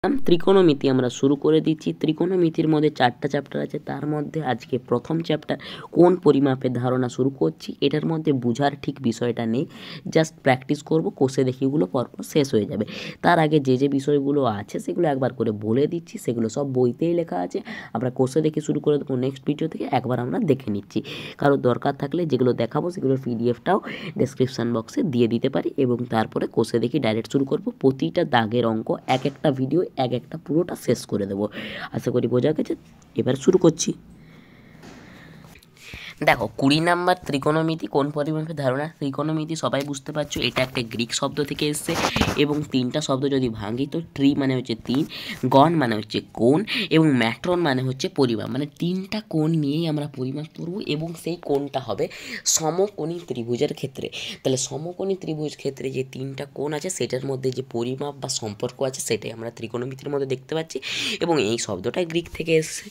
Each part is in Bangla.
ত্রিকোণমিতি আমরা শুরু করে দিচ্ছি। ত্রিকোণমিতির মধ্যে 4টা চ্যাপ্টার আছে, তার মধ্যে আজকে প্রথম চ্যাপ্টার কোণ পরিমাপের ধারণা শুরু করছি। এটার মধ্যে বোঝার ঠিক বিষয়টা নেই, জাস্ট প্র্যাকটিস করব, কোষে দেখিগুলো পরপর শেষ হয়ে যাবে। তার আগে যে বিষয়গুলো আছে সেগুলো একবার করে বলে দিচ্ছি, সেগুলো সব বইতেই লেখা আছে। আমরা কোষে দেখে শুরু করে দেবো, নেক্সট ভিডিও থেকে একবার আমরা দেখে নিচ্ছি। কারো দরকার থাকলে যেগুলো দেখাবো সেগুলোর পিডিএফটাও ডেসক্রিপশান বক্সে দিয়ে দিতে পারি, এবং তারপরে কোষে দেখি ডাইরেক্ট শুরু করব। প্রতিটা দাগের অঙ্ক এক একটা ভিডিও এক একটা পুরোটা শেষ করে দেবো। আশা করি বোঝা গেছে। এবার শুরু করছি। দেখো 20 নাম্বার ত্রিকোণমিতি কোণ পরিমাপের ধারণা। ত্রিকোণমিতি সবাই বুঝতে পারছো, এটা একটা গ্রিক শব্দ থেকে এসছে, এবং 3টা শব্দ যদি ভাঙি তো ট্রি মানে হচ্ছে 3, গণ মানে হচ্ছে কোণ, এবং ম্যাট্রন মানে হচ্ছে পরিমাপ। মানে 3টা কোণ নিয়েই আমরা পরিমাপ করব, এবং সেই কোণটা হবে সমকোণী ত্রিভুজের ক্ষেত্রে। তাহলে সমকোণী ত্রিভুজ ক্ষেত্রে যে 3টা কোণ আছে সেটার মধ্যে যে পরিমাপ বা সম্পর্ক আছে সেটাই আমরা ত্রিকোণমিতির মধ্যে দেখতে পাচ্ছি, এবং এই শব্দটা গ্রিক থেকে এসছে।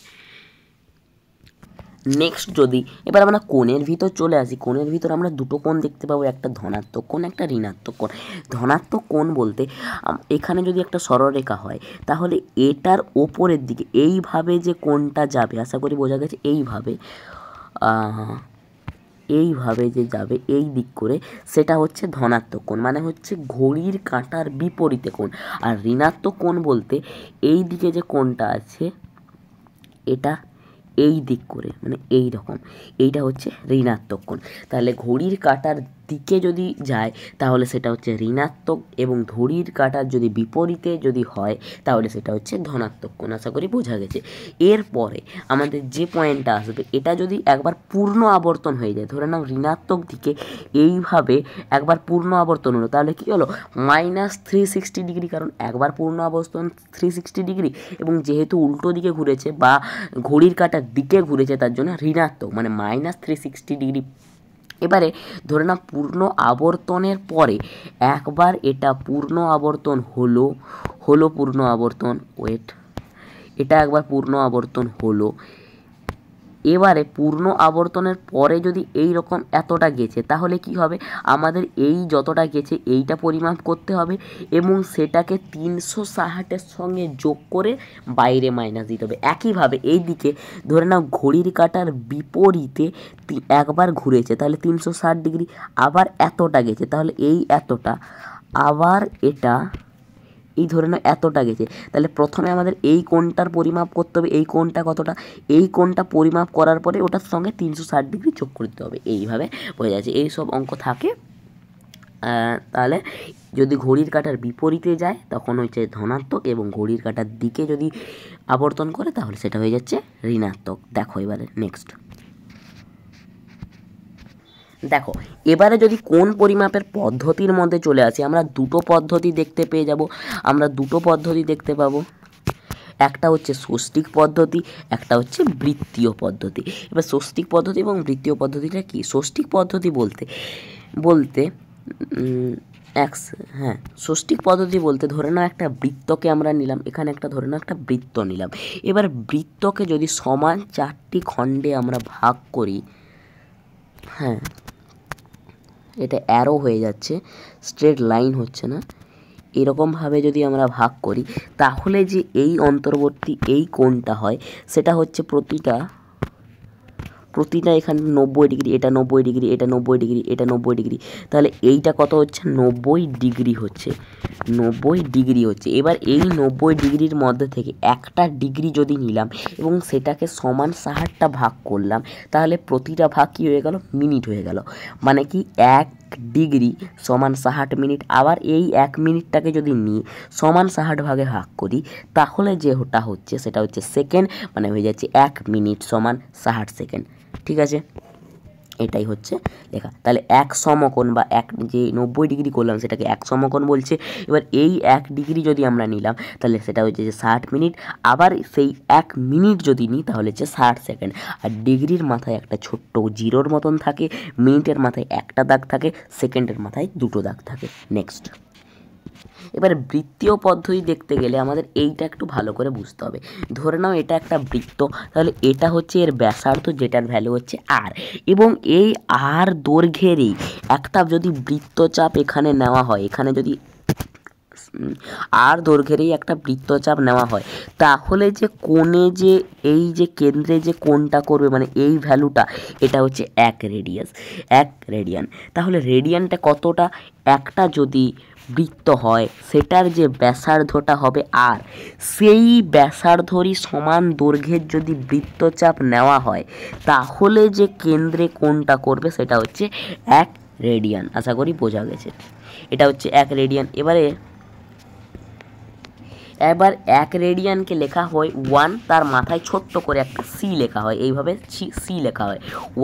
নেক্সট যদি এবার আমরা কোণের ভিতর চলে আসি, কোণের ভিতর আমরা দুটো কোণ দেখতে পাবো, একটা ধনাত্মক কোণ, একটা ঋণাত্মক কোণ। ধনাত্মক কোণ বলতে এখানে যদি একটা সরলরেখা হয় তাহলে এটার ওপরের দিকে এইভাবে যে কোণটা যাবে, আশা করি বোঝা গেছে, এইভাবে যে যাবে এই দিক করে, সেটা হচ্ছে ধনাত্মক কোণ, মানে হচ্ছে ঘড়ির কাঁটার বিপরীতে কোণ। আর ঋণাত্মক কোণ বলতে এই দিকে যে কোণটা আছে এটা এই দিক করে, মানে এই রকম, এইটা হচ্ছে ঋণাত্মক কোণ। তাহলে ঘড়ির কাঁটার দিকে যদি যায় তাহলে সেটা হচ্ছে ঋণাত্মক, এবং ঘড়ির কাঁটার যদি বিপরীতে যদি হয় তাহলে সেটা হচ্ছে ধনাত্মক কোণ। আশা করি বোঝা গেছে। এরপরে আমাদের যে পয়েন্টটা আসবে, এটা যদি একবার পূর্ণ আবর্তন হয়ে যায়, ধরে নাও ঋণাত্মক দিকে এইভাবে একবার পূর্ণ আবর্তন হলো, তাহলে কি হলো -360 ডিগ্রি, কারণ একবার পূর্ণ আবর্তন 360 ডিগ্রি, এবং যেহেতু উল্টো দিকে ঘুরেছে বা ঘড়ির কাঁটার দিকে ঘুরেছে তার জন্য ঋণাত্মক, মানে -360 ডিগ্রি। এবারে ধরে না পূর্ণ আবর্তনের পরে একবার এটা পূর্ণ আবর্তন হলো পূর্ণ আবর্তন, এটা একবার পূর্ণ আবর্তন হলো। এবারে পূর্ণ আবর্তনের পরে যদি এই রকম এতটা গেছে তাহলে কি হবে, আমাদের এই যতটা গেছে এইটা পরিমাপ করতে হবে, এবং সেটাকে 360-এর সঙ্গে যোগ করে বাইরে মাইনাস দিতে হবে। একইভাবে এই দিকে ধরে নাও ঘড়ির কাঁটার বিপরীতে একবার ঘুরেছে, তাহলে 360 ডিগ্রি, আবার এতটা গেছে, তাহলে এই এতটা, আবার এটা এই ধরে নাও এতটা গেছে, তাহলে প্রথমে আমাদের এই কোণটার পরিমাপ করতে হবে, এই কোণটা কতটা, এই কোণটা পরিমাপ করার পরে ওটার সঙ্গে 360 ডিগ্রি যোগ করতে হবে। এইভাবে বোঝা যাচ্ছে। এই সব অঙ্ক থাকে। তাহলে যদি ঘড়ির কাঁটার বিপরীতে যায় তখন হচ্ছে ধনাত্মক, এবং ঘড়ির কাঁটার দিকে যদি আবর্তন করে তাহলে সেটা হয়ে যাচ্ছে ঋণাত্মক। দেখো এবারে নেক্সট দেখো, এবারে যদি কোণ পরিমাপের পদ্ধতির মধ্যে চলে আসি, আমরা দুটো পদ্ধতি দেখতে পেয়ে যাব। আমরা দুটো পদ্ধতি দেখতে পাবো, একটা হচ্ছে ষষ্ঠিক পদ্ধতি, একটা হচ্ছে বৃত্তীয় পদ্ধতি। এবার ষষ্ঠিক পদ্ধতি এবং বৃত্তীয় পদ্ধতিটা কি? ষষ্ঠিক পদ্ধতি বলতে ষষ্ঠিক পদ্ধতি বলতে ধরে নাও একটা বৃত্তকে আমরা নিলাম, এখানে একটা ধরে নাও একটা বৃত্ত নিলাম। এবার বৃত্তকে যদি সমান 4টি খণ্ডে আমরা ভাগ করি, এটা অ্যারো হয়ে যাচ্ছে, স্ট্রেট লাইন হচ্ছে না, এরকমভাবে যদি আমরা ভাগ করি তাহলে যে এই অন্তর্বর্তী এই কোণটা হয় সেটা হচ্ছে প্রতিটা এখানে 90 ডিগ্রি, এটা 90 ডিগ্রি, এটা 90 ডিগ্রি, এটা 90 ডিগ্রি, তাহলে এইটা কত হচ্ছে 90 ডিগ্রি হচ্ছে, 90 ডিগ্রি হচ্ছে। এবার এই 90 ডিগ্রির মধ্যে থেকে একটা ডিগ্রি যদি নিলাম এবং সেটাকে সমান 60টা ভাগ করলাম, তাহলে প্রতিটা ভাগ কী হয়ে গেল? মিনিট হয়ে গেল। মানে কি 1 ডিগ্রি সমান 60 মিনিট। আবার এই 1 মিনিটটাকে যদি নিয়ে সমান 60 ভাগে ভাগ করি তাহলে যেটা হচ্ছে সেটা হচ্ছে সেকেন্ড, মানে হয়ে যাচ্ছে 1 মিনিট সমান 60 সেকেন্ড। ঠিক আছে, এটাই হচ্ছে লেখা। তাহলে এক সমকোণ বা যে 90 ডিগ্রি করলাম সেটাকে এক সমকোণ বলছে। এবার এই 1 ডিগ্রি যদি আমরা নিলাম তাহলে সেটা হচ্ছে যে 60 মিনিট, আবার সেই 1 মিনিট যদি নিই তাহলে হচ্ছে 60 সেকেন্ড। আর ডিগ্রির মাথায় একটা ছোট্ট জিরোর মতন থাকে, মিনিটের মাথায় একটা দাগ থাকে, সেকেন্ডের মাথায় দুটো দাগ থাকে। নেক্সট, এবার বৃত্তীয় পদ্ধতি দেখতে গেলে আমাদের এইটা একটু ভালো করে বুঝতে হবে। ধরে নাও এটা একটা বৃত্ত, তাহলে এটা হচ্ছে এর ব্যাসার্ধ, যেটার ভ্যালু হচ্ছে আর, এবং এই আর দৈর্ঘ্যেরই একটা যদি বৃত্তচাপ এখানে নেওয়া হয়, এখানে যদি আর দৈর্ঘ্যেরই একটা বৃত্তচাপ নেওয়া হয়, তাহলে যে কোণে যে এই যে কেন্দ্রে যে কোণটা করবে মানে এই ভ্যালুটা, এটা হচ্ছে 1 রেডিয়ান। তাহলে রেডিয়ানটা কতটা, একটা যদি বৃত্ত হয় সেটার যে ব্যাসার্ধটা হবে আর, সেই ব্যাসার্ধরই সমান দৈর্ঘ্যের যদি বৃত্তচাপ নেওয়া হয় তাহলে যে কেন্দ্রে কোণটা করবে সেটা হচ্ছে 1 রেডিয়ান। আশা করি বোঝা গেছে, এটা হচ্ছে 1 রেডিয়ান। এবার 1 রেডিয়ানকে লেখা হয় 1, তার মাথায় ছোট্ট করে একটা সি লেখা হয়, এইভাবে সি লেখা হয়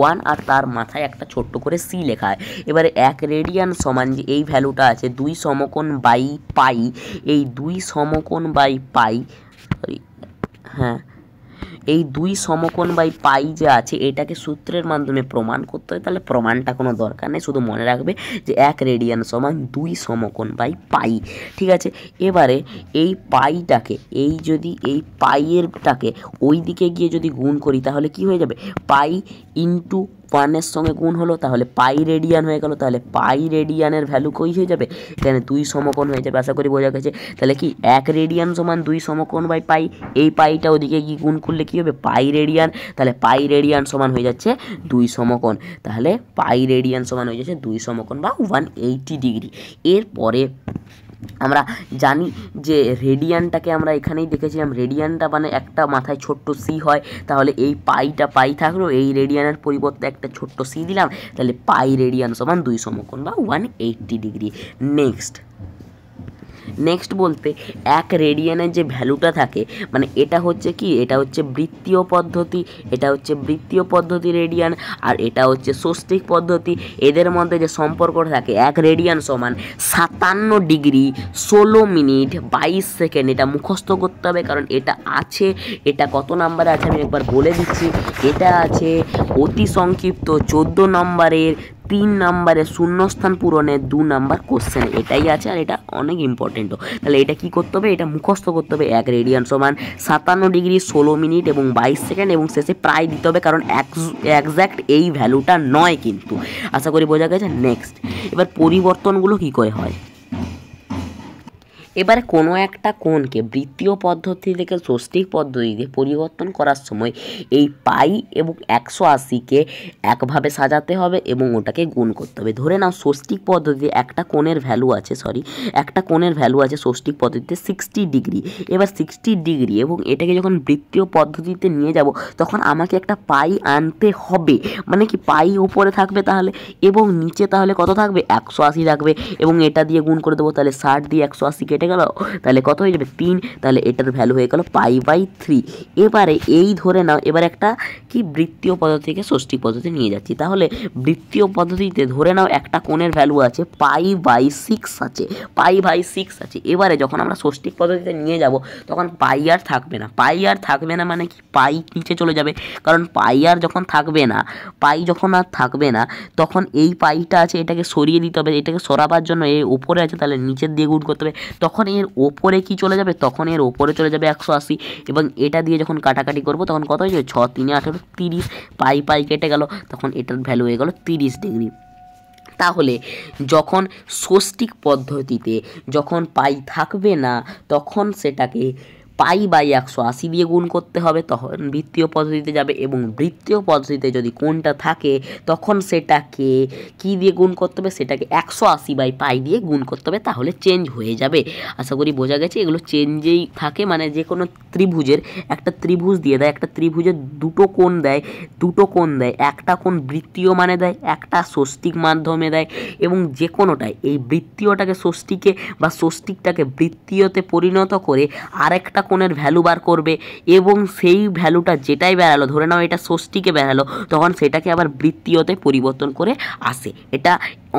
1 আর তার মাথায় একটা ছোট্ট করে সি লেখা হয়। এবারে 1 রেডিয়ান সমান যে এই ভ্যালুটা আছে 2 সমকোণ বাই পাই, এই 2 সমকোণ বাই পাই, হ্যাঁ এই 2 সমকোণ বাই পাই যে আছে এটাকে সূত্রের মাধ্যমে প্রমাণ করতে হয়। তাহলে প্রমাণটা কোনো দরকার নেই, শুধু মনে রাখবে যে 1 রেডিয়ান সমান 2 সমকোণ বাই পাই। ঠিক আছে, এবারে এই পাইটাকে যদি এই পাইয়েরটাকে ওই দিকে গিয়ে যদি গুণ করি তাহলে কি হয়ে যাবে, পাই ইন্টু 1-এর সঙ্গে গুণ হলো, তাহলে পাই রেডিয়ান হয়ে গেল। তাহলে পাই রেডিয়ানের ভ্যালু কই হয়ে যাবে, এখানে 2 সমকোণ হয়ে যাবে। আশা করি বোঝা গেছে। তাহলে কি 1 রেডিয়ান সমান 2 সমকোণ বাই পাই, এই পাইটা ওদিকে গিয়ে গুণ করলে কি হবে, পাই রেডিয়ান। তাহলে পাই রেডিয়ান সমান হয়ে যাচ্ছে 2 সমকোণ, তাহলে পাই রেডিয়ান সমান হয়ে যাচ্ছে 2 সমকোণ বা 180 ডিগ্রি। এরপরে আমরা জানি যে রেডিয়ানটাকে আমরা এখানেই দেখেছিলাম, রেডিয়ানটা মানে একটা মাথায় ছোট্ট সি হয়, তাহলে এই পাইটা পাই থাকলো, এই রেডিয়ানের পরিবর্তে একটা ছোট্ট সি দিলাম, তাহলে পাই রেডিয়ান সমান 2 সমকোণ বা 180 ডিগ্রি। নেক্সট বলতে 1 রেডিয়ানের যে ভ্যালুটা থাকে মানে এটা হচ্ছে কি, এটা হচ্ছে বৃত্তীয় পদ্ধতি রেডিয়ান, আর এটা হচ্ছে ষষ্ঠিক পদ্ধতি। এদের মধ্যে যে সম্পর্কটা থাকে 1 রেডিয়ান সমান 57 ডিগ্রি 16 মিনিট 22 সেকেন্ড। এটা মুখস্থ করতে হবে কারণ এটা আছে, এটা কত নাম্বারে আছে আমি একবার বলে দিচ্ছি। এটা আছে অতি সংক্ষিপ্ত 14 নম্বরের 3 নম্বরে শূন্যস্থান পূরণের 2 নাম্বার কোশ্চেন, এটাই আছে আর এটা অনেক ইম্পর্টেন্টও। তাহলে এটা কি করতে হবে, এটা মুখস্থ করতে হবে। 1 রেডিয়ান সমান 57 ডিগ্রি 16 মিনিট এবং 22 সেকেন্ড এবং শেষে প্রায় দিতে হবে কারণ একজ্যাক্ট এই ভ্যালুটা নয় কিন্তু। আশা করি বোঝা গেছে। নেক্সট, এবার পরিবর্তনগুলো কি করে হয়। এবারে কোনো একটা কোণকে বৃত্তীয় পদ্ধতি থেকে ষষ্ঠিক পদ্ধতিতে পরিবর্তন করার সময় এই পাই এবং 180কে একভাবে সাজাতে হবে এবং ওটাকে গুণ করতে হবে। ধরে নাও ষষ্ঠিক পদ্ধতিতে একটা কোণের ভ্যালু আছে ষষ্ঠিক পদ্ধতিতে 60 ডিগ্রি। এবার 60 ডিগ্রি এবং এটাকে যখন বৃত্তীয় পদ্ধতিতে নিয়ে যাব তখন আমাকে একটা পাই আনতে হবে, মানে কি পাই উপরে থাকবে তাহলে এবং নিচে তাহলে কত থাকবে 180 থাকবে এবং এটা দিয়ে গুণ করে দেবো, তাহলে 60 দিয়ে 180 কেটে গেল, তাহলে কত হয়ে যাবে 3, তাহলে এটার ভ্যালু হয়ে গেল পাই বাই 3। এবারে এই ধরে নাও এবার একটা কি বৃত্তীয় পদ্ধতি থেকে ষষ্ঠিক পদ্ধতি নিয়ে যাচ্ছি, তাহলে বৃত্তীয় পদ্ধতিতে ধরে নাও একটা কোণের ভ্যালু আছে পাই বাই 6 আছে। এবারে যখন আমরা ষষ্ঠিক পদ্ধতিতে নিয়ে যাব তখন পাই আর থাকবে না মানে কি পাই নিচে চলে যাবে, কারণ পাই যখন আর থাকবে না তখন এই পাইটা আছে এটাকে সরিয়ে দিতে হবে, এটাকে সরাবার জন্য এর উপরে আছে তাহলে নিচের দিয়ে গুণ করতে হবে, তখন এর ওপরে কি চলে যাবে, তখন এর ওপরে চলে যাবে 180 এবং এটা দিয়ে যখন কাটাকাটি করব তখন কত হয়ে যাবে 6 3 18 30, পাই কেটে গেল, তখন এটার ভ্যালু হয়ে গেল 30 ডিগ্রি। তাহলে যখন ষষ্ঠিক পদ্ধতিতে যখন পাই থাকবে না তখন সেটাকে পাই বাই 180 দিয়ে গুণ করতে হবে, তখন বৃত্তীয় পদ্ধতিতে যাবে এবং বৃত্তীয় পদ্ধতিতে যদি কোণটা থাকে তখন সেটাকে কি দিয়ে গুণ করতে হবে, সেটাকে 180 বাই পাই দিয়ে গুণ করতে হবে, তাহলে চেঞ্জ হয়ে যাবে। আশা করি বোঝা গেছে। এগুলো চেঞ্জেই থাকে, মানে যে কোনো ত্রিভুজের একটা ত্রিভুজ দিয়ে দেয়, একটা ত্রিভুজের দুটো কোণ দেয়, একটা কোণ বৃত্তীয় মানে দেয়, একটা ষষ্ঠিক মাধ্যমে দেয় এবং যে কোনোটাই এই বৃত্তীয়টাকে ষষ্ঠীকে বা ষষ্ঠিকটাকে বৃত্তীয়তে পরিণত করে আরেকটা কোণের ভ্যালু বার করবে এবং সেই ভ্যালুটা যেটাই বেরালো, ধরে নাও এটা ষষ্ঠীকে বেরালো, তখন সেটাকে আবার বৃত্তীয়তে পরিবর্তন করে আসে। এটা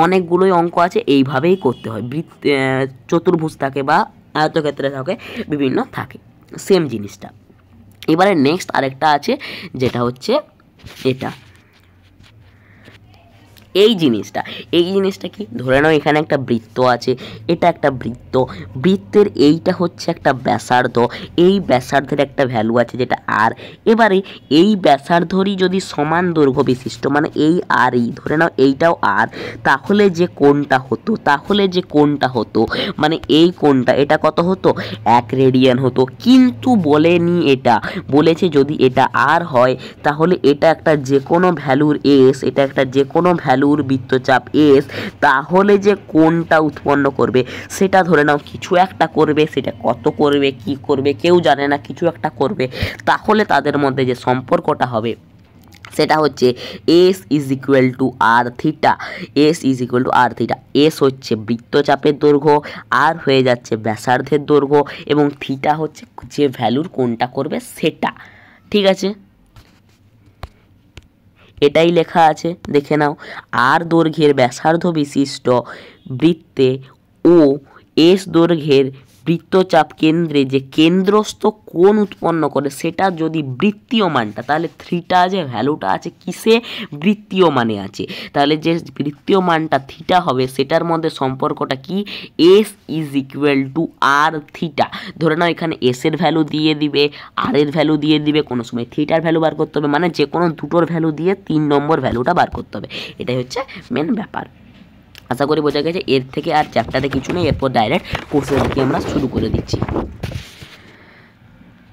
অনেকগুলোই অঙ্ক আছে, এইভাবেই করতে হয়। চতুর্ভুজ থাকে বা আয়তক্ষেত্রে থাকে, বিভিন্ন থাকে, সেম জিনিসটা। এবারে নেক্সট আরেকটা আছে যেটা হচ্ছে এটা এই জিনিসটা কি, ধরে নাও এখানে একটা বৃত্ত আছে, এটা একটা বৃত্ত, বৃত্তের এইটা হচ্ছে একটা ব্যাসার্ধ, এই ব্যাসার্ধের একটা ভ্যালু আছে যেটা আর। এবারে এই ব্যাসার্ধরই যদি সমান দৈর্ঘ্য বিশিষ্ট, মানে এই আর এই ধরে নাও এইটাও আর, তাহলে যে কোণটা হতো মানে এই কোণটা, এটা কত হতো, 1 রেডিয়ান হতো। কিন্তু বলেনি, এটা বলেছে যদি এটা আর হয় তাহলে এটা একটা যে কোনো ভ্যালুর এস, এটা একটা যে কোনো ভ্যালুর বৃত্তচাপ এস, তাহলে যে কোণটা উৎপন্ন করবে সেটা ধরে নাও কিছু একটা করবে, সেটা কত করবে কি করবে কেউ জানে না, কিছু একটা করবে। তাহলে তাদের মধ্যে যে সম্পর্কটা হবে সেটা হচ্ছে S is equal to R theta. S হচ্ছে বৃত্তচাপের দৈর্ঘ্য, আর হয়ে যাচ্ছে ব্যাসার্ধের দৈর্ঘ্য, এবং থিটা হচ্ছে যে ভ্যালুর কোণটা করবে সেটা। ঠিক আছে, এটাই লেখা আছে, দেখে নাও। আর দৈর্ঘ্যের ব্যাসার্ধ বিশিষ্ট বৃত্তে ও এস দৈর্ঘ্যের বৃত্তচাপ কেন্দ্রে যে কেন্দ্রস্থ কোণ উৎপন্ন করে সেটা যদি বৃত্তীয় মানটা, তাহলে থিটা যে ভ্যালুটা আছে কিসে, বৃত্তীয় মানে আছে, তাহলে যে বৃত্তীয় মানটা থিটা হবে সেটার মধ্যে সম্পর্কটা কি, S is equal to R theta. ধরে নাও এখানে এস এর ভ্যালু দিয়ে দিবে, আর এর ভ্যালু দিয়ে দিবে, কোনো সময় থিটার ভ্যালু বার করতে হবে, মানে যে কোনো দুটোর ভ্যালু দিয়ে 3 নম্বর ভ্যালুটা বার করতে হবে। এটাই হচ্ছে মেন ব্যাপার। আশা করি বোঝা গেছে। এর থেকে আর চ্যাপ্টারে কিছু নেই, এরপর ডাইরেক্ট কোর্সের দিকে আমরা শুরু করে দিচ্ছি।